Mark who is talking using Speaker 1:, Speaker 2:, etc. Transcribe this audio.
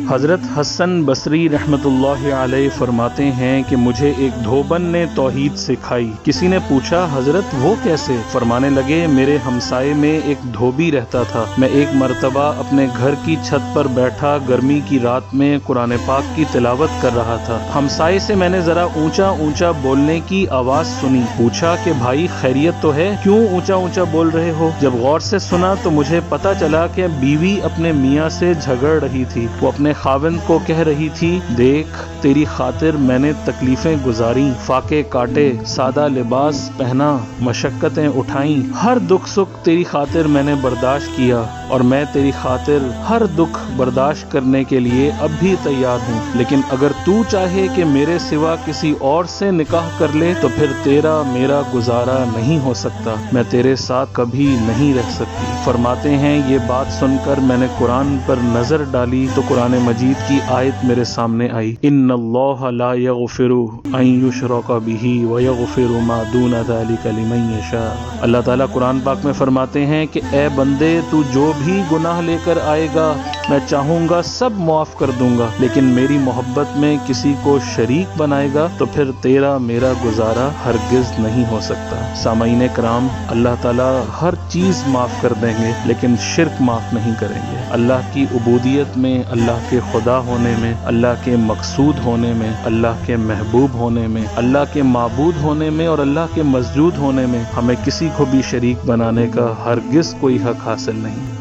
Speaker 1: حضرت حسن بصری رحمتاللہ علیہ فرماتے ہیں کہ مجھے ایک دھوبن نے توحید سکھائی۔ کسی نے پوچھا حضرت وہ کیسے؟ فرمانے لگے میرے ہمسائے میں ایک دھوبی رہتا تھا۔ میں ایک مرتبہ اپنے گھر کی چھت پر بیٹھا گرمی کی رات میں قرآن پاک کی تلاوت کر رہا تھا۔ ہمسائے سے میں نے ذرا اونچا اونچا بولنے کی آواز سنی۔ پوچھا کہ بھائی خیریت تو ہے، کیوں اونچا اونچا بول رہے ہو؟ جب غور سے سنا تو مجھے پتا چلا کہ بیوی اپنے میاں سے جھگڑ رہی تھی۔ وہ اپنے خاوند کو کہہ رہی تھی دیکھ تیری خاطر میں نے تکلیفیں گزاری، فاقے کاٹے، سادہ لباس پہنا، مشقتیں اٹھائیں، ہر دکھ سکھ تیری خاطر میں نے برداشت کیا، اور میں تیری خاطر ہر دکھ برداشت کرنے کے لیے اب بھی تیار ہوں، لیکن اگر تو چاہے کہ میرے سوا کسی اور سے نکاح کر لے تو پھر تیرا میرا گزارا نہیں ہو سکتا، میں تیرے ساتھ کبھی نہیں رہ سکتی۔ فرماتے ہیں یہ بات سن کر میں نے قرآن پر نظر ڈالی تو قرآن مجید کی آیت میرے سامنے آئی، ان اللہ لا یغفر ان یشرک بہ ویغفر ما دون ذلک لمن یشاء۔ اللہ تعالیٰ قرآن پاک میں فرماتے ہیں کہ اے بندے تو جو بھی گناہ لے کر آئے گا میں چاہوں گا سب معاف کر دوں گا، لیکن میری محبت میں کسی کو شریک بنائے گا تو پھر تیرا میرا گزارا ہرگز نہیں ہو سکتا۔ سامعین کرام، اللہ تعالیٰ ہر چیز معاف کر دیں گے لیکن شرک معاف نہیں کریں گے۔ اللہ کی عبودیت میں، اللہ کے خدا ہونے میں، اللہ کے مقصود ہونے میں، اللہ کے محبوب ہونے میں، اللہ کے معبود ہونے میں اور اللہ کے مسجود ہونے میں ہمیں کسی کو بھی شریک بنانے کا ہرگز کوئی حق حاصل نہیں۔